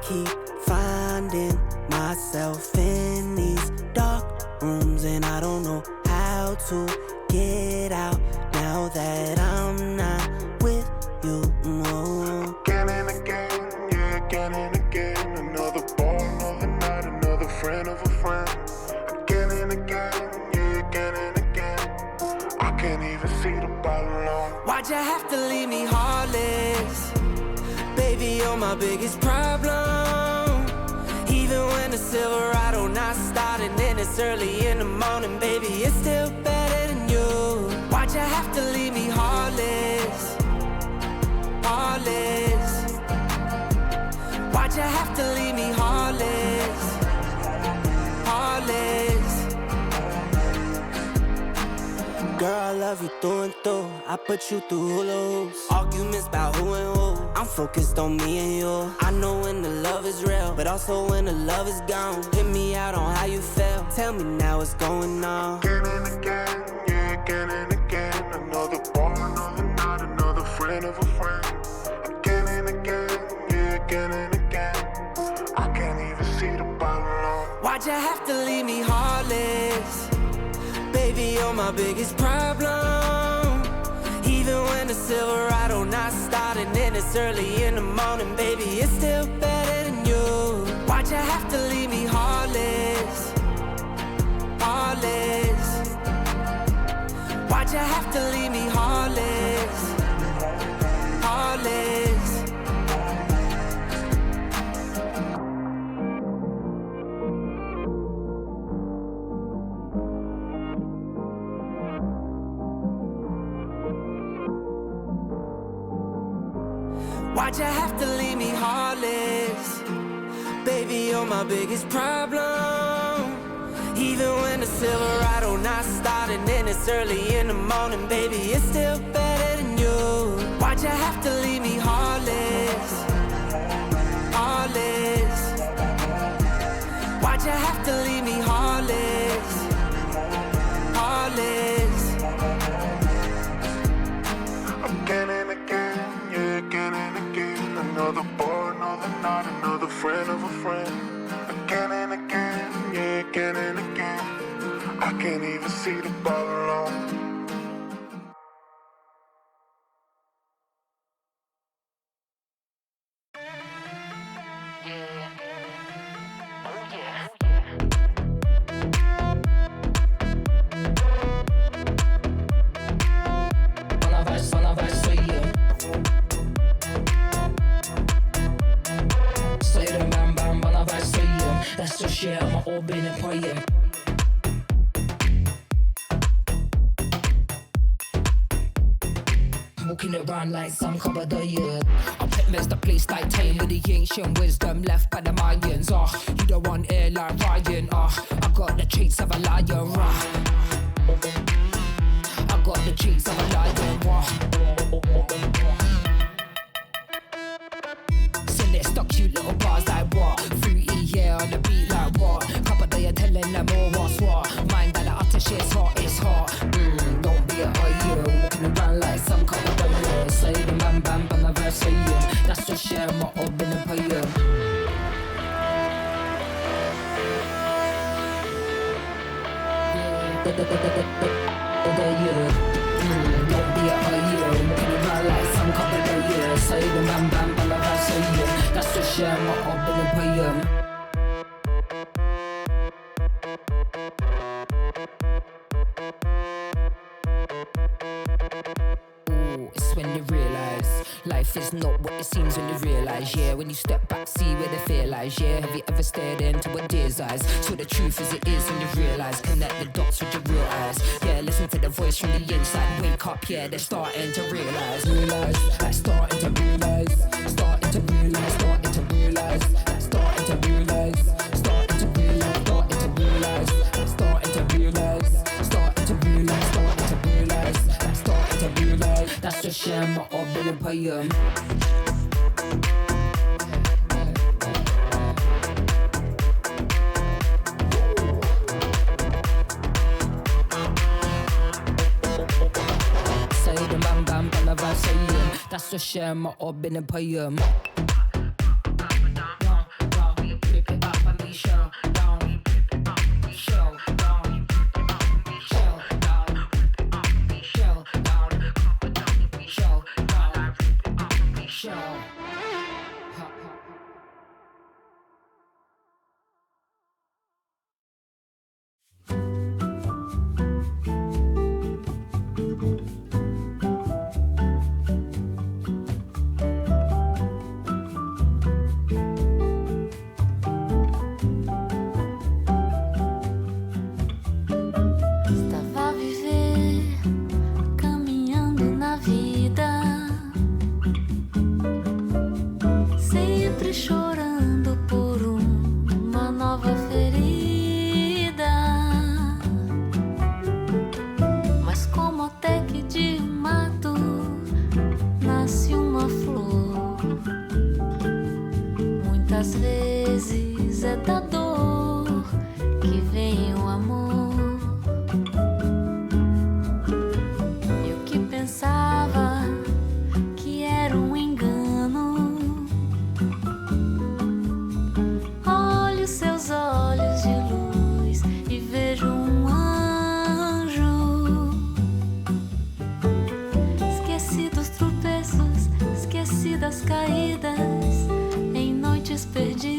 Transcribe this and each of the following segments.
keep finding myself in these dark rooms, and I don't know how to get out now that I'm not with you. No. Again and again, yeah, again and again. Another ball, another night, another friend of a friend. Again and again, yeah, again and again. I can't even see the bottom line. Why'd you have to leave me heartless? Baby, you're my biggest problem. Even when the Silverado not starting and it's early in the morning, baby, it's still better than you. Why'd you have to leave me heartless? Heartless. Why'd you have to leave me heartless? Heartless. Girl, I love you through and through. I put you through hula hoops. Arguments about who and who. I'm focused on me and you. I know when the love is real, but also when the love is gone. Hit me out on how you feel. Tell me now what's going on. Again and again, yeah, again and again. Another ball, another night, another friend of a friend. Again and again, yeah, again and again. I can't even see the bottom line. Why'd you have to leave me heartless? Baby, you're my biggest problem. Even when the Silverado not starting and it's early in the morning, baby, it's still better than you. Why'd you have to leave me heartless? Heartless. Why'd you have to leave me heartless? Heartless. Why'd you have to leave me heartless? Baby, you're my biggest problem. Even when the Silverado not starting and it's early in the morning, baby, it's still better than you. Why'd you have to leave me heartless? Heartless. Why'd you have to leave me heartless? Heartless. Again and again, yeah, again and again. Another boy, another night, another friend of a friend. Again and again, yeah, again and again. I can't even see the bottom line. That's just shit, I'm all been a poem. Walking around like some cover the year. I witnessed the place like tame with the ancient wisdom left by the Mayans. You don't want air like Ryan. I got the traits of a lion. I got the traits of a lion. Stuck cute little bars like what? Fruity, yeah, on the beat like what? Couple day telling them all what's what. Mind that the utter shit's hot, it's hot. Don't be a year, walking around like some couple of years. Say the man bam bam, I've say yeah. That's just share my old been a poem. Don't be a year, walking around like some couple of years. Say the man bam bam, I've say yeah. That's just share my old been a poem. It's when you realise life is not what it seems when you realise. Yeah, when you step back, see where the fear lies. Yeah, have you ever stared into a deer's eyes? So the truth as it is when you realise. Connect the dots with your real eyes. Yeah, listen to the voice from the inside. Wake up, yeah, they're starting to realise. Realise, like starting to realise. Starting to realise, starting to realise. Starting to realise, starting to realise. Starting to realise, starting to realise. Starting to realise, starting to realise. Starting to realise. That's just share my old been a poem. Say the man bam bam, I've saying. That's just share my old been a poem. sempre chorando por uma nova ferida. Mas como até que de um mato nasce uma flor, muitas vezes é da dor que vem o amor. Eu que pensava que era um engano, olho seus olhos de luz e vejo um anjo. Esqueci dos tropeços, esqueci das caídas em noites perdidas.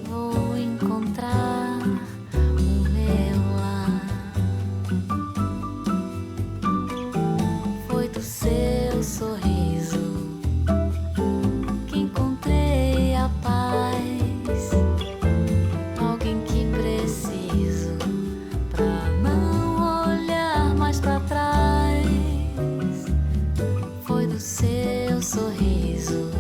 Vou encontrar o meu lar. Foi do seu sorriso que encontrei a paz. Alguém que preciso pra não olhar mais pra trás. Foi do seu sorriso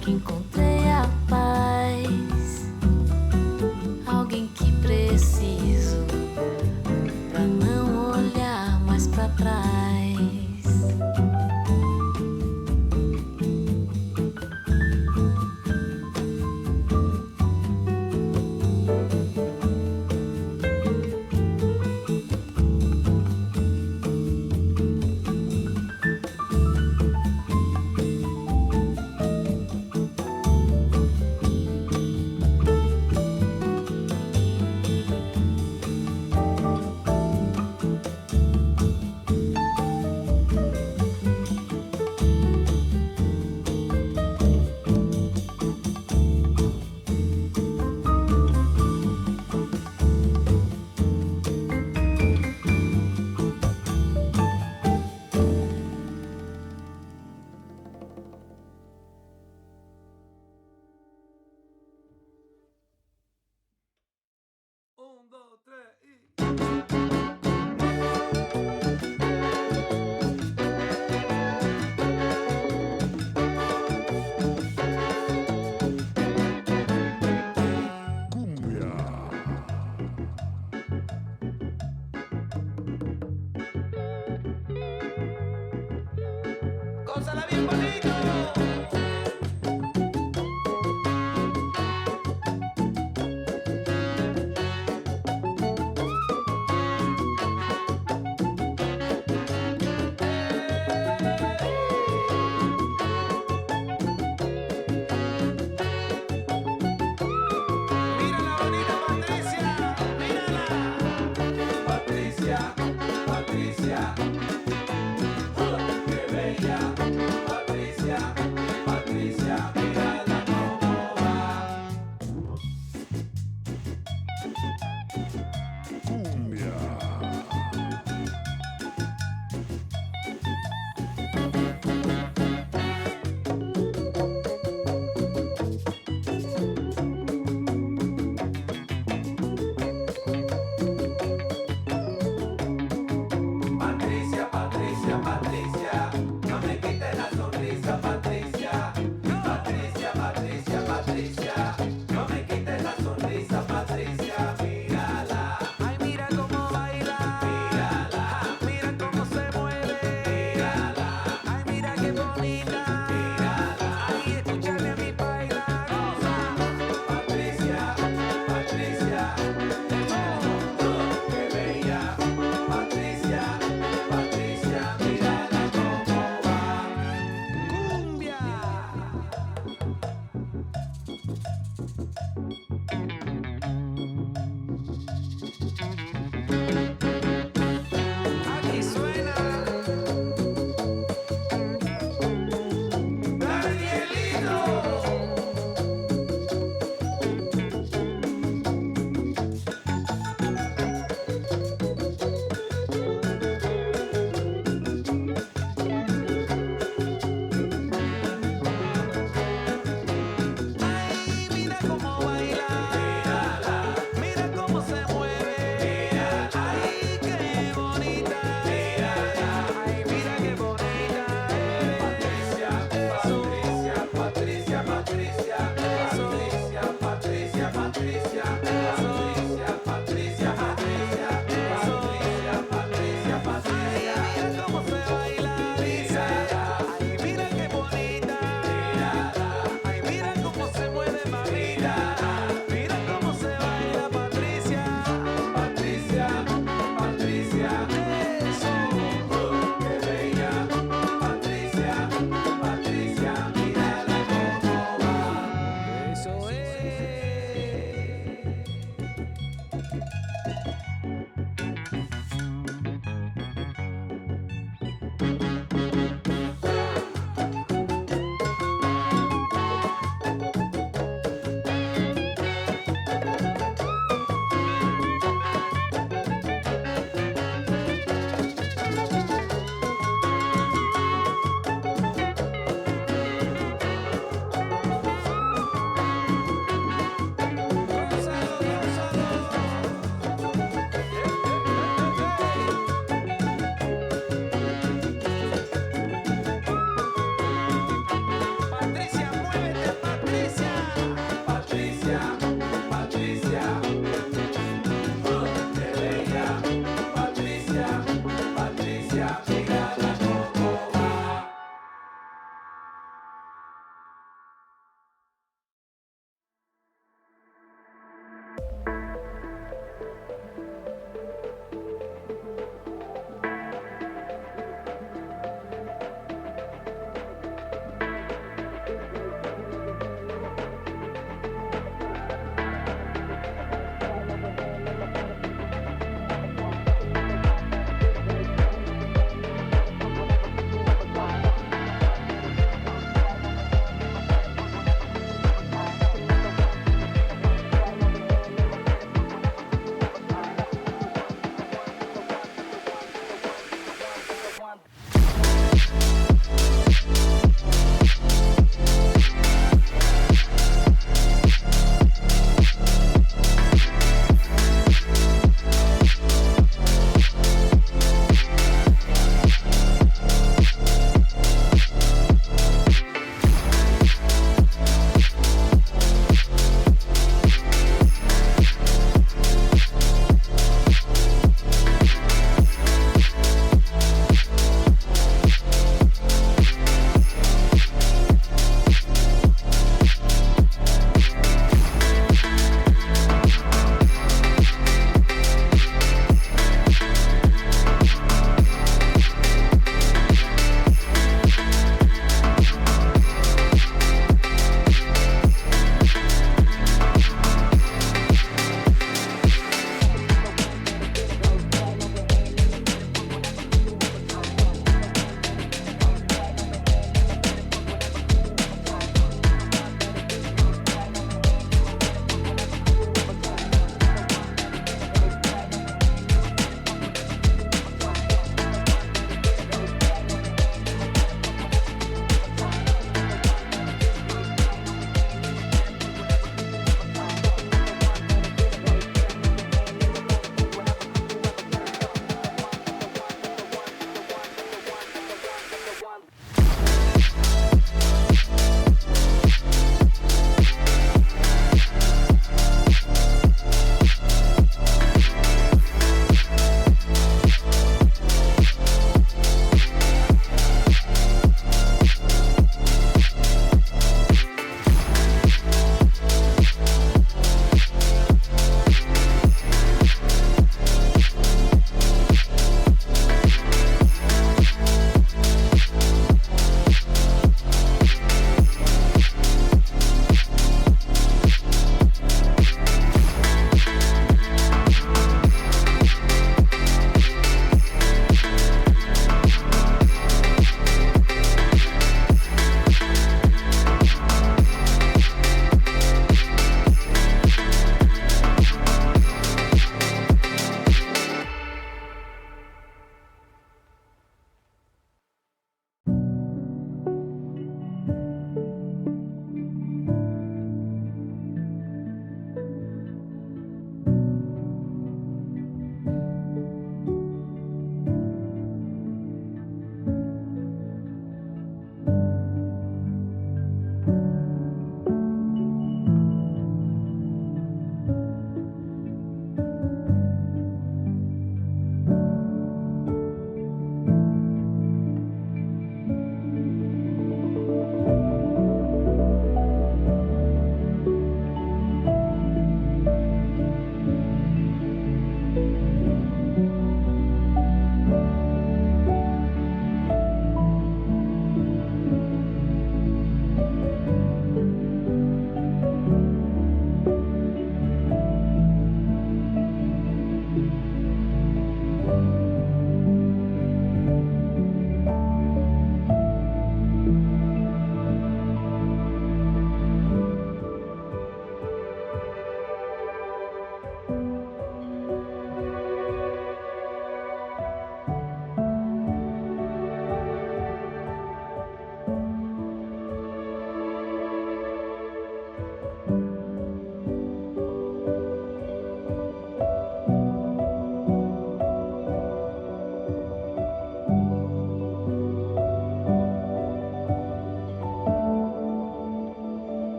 que encontrei a paz. Alguém que preciso pra não olhar mais pra trás. Gózala bien bonito. Mírala bonita Patricia, mírala. Patricia, Patricia. Qué bella, Patricia, Patricia.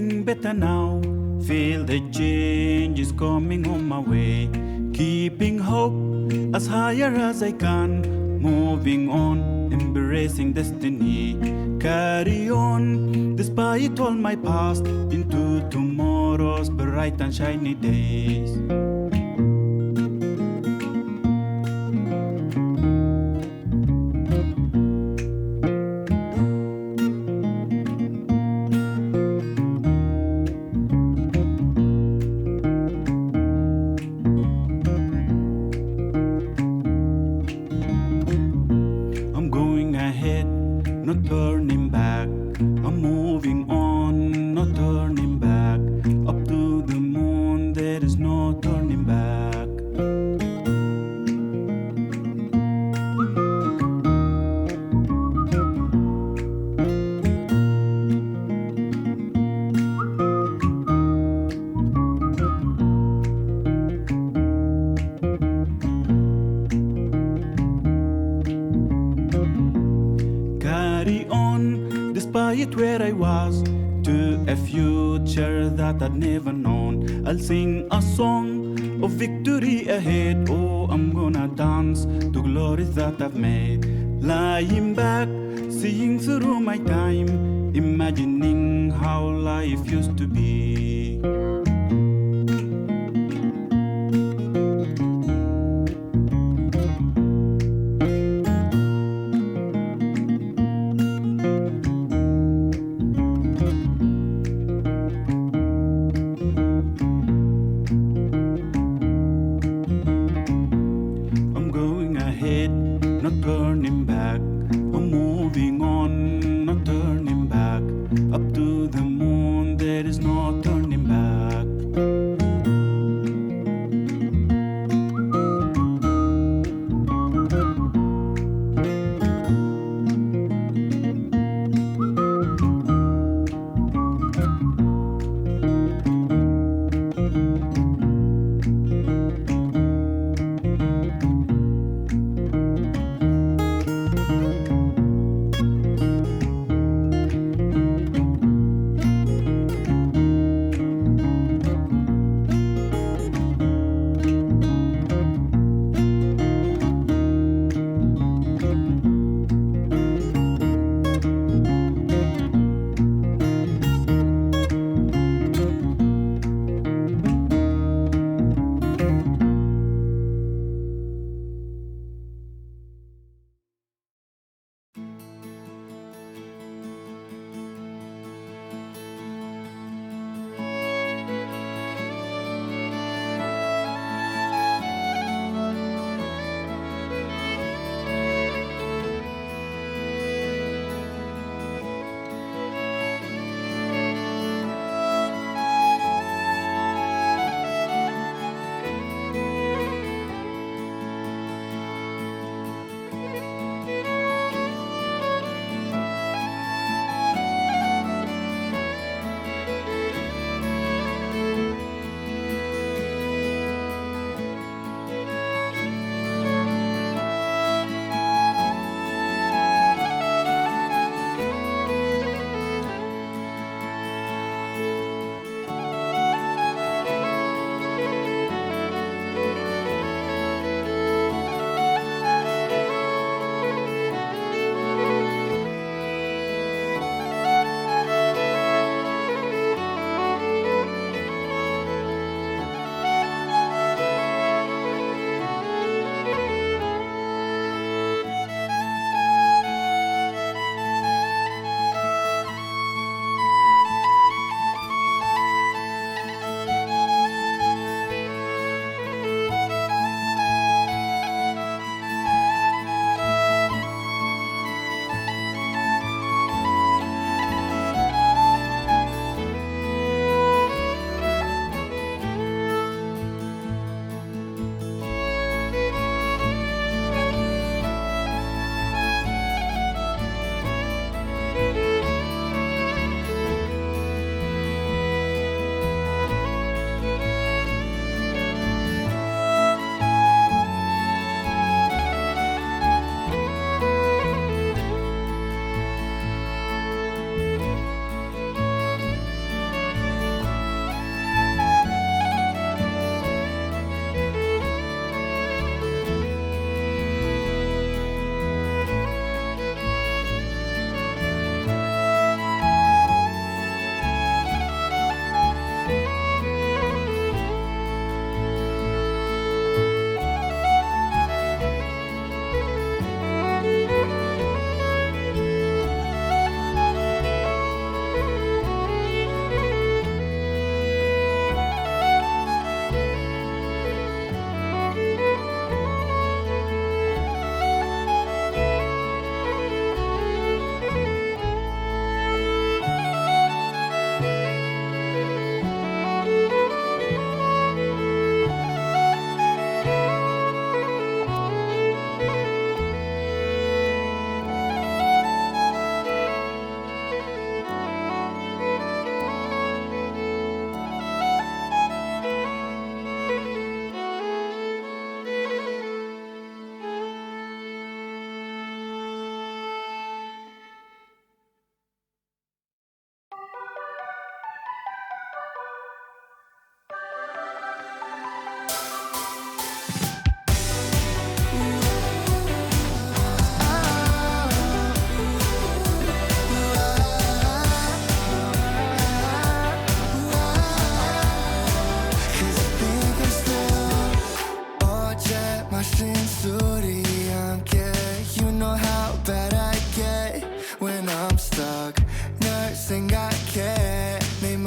feeling better now. Feel the change is coming on my way. Keeping hope as higher as I can. Moving on, embracing destiny. Carry on, despite all my past, into tomorrow's bright and shiny days. I'm going ahead, not turning back. I'm moving on, not turning back. Up to the moon, there is no turning back. Carry on, despite where I was, to a future that I'd never known. I'll sing a song of victory ahead. Oh, I'm gonna dance to glories that I've made. Lying back, seeing through my time, imagining how life used to be. I'm going ahead, not turning back. I'm moving on, not turning back. Up to the moon, there is no turning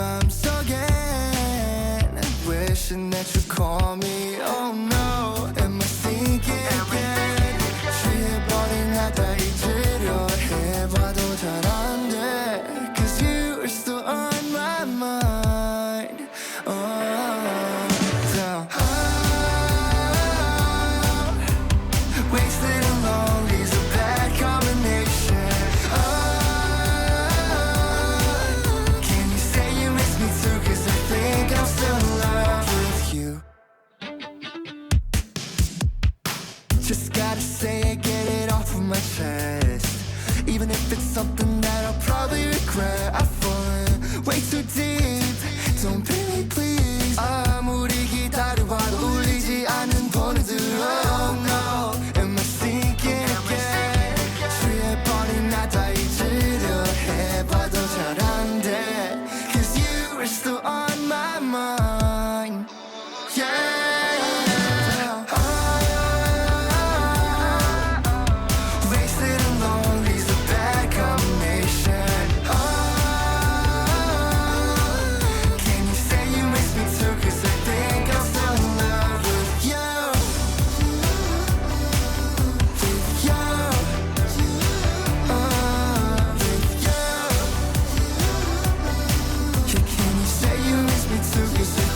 times again, wishing that you call me. Oh no, am I thinking again? 취해버린 나다 잊으려 해봐도 잘 안 돼. Cause you are still on my mind. Down. Wasted and lonely's a bad combination. Can you say you miss me too? Cause I think I'm still in love with you. Just gotta say it, get it off of my chest. Even if it's something that I'll probably regret. I've fallen way too deep. Don't pay me please. 아무리 기다려봐도 울리지 않는 번호들. Oh no, am I thinking again? 취해버린 나다 잊으려 해봐도 잘 안 돼. Cause you are still on my mind. Yeah. Wasted and lonely's a bad combination. Can you say you miss me too? Cause I think I'm still in love with you. With you. With you. Yeah, can you say you miss me too? Cause I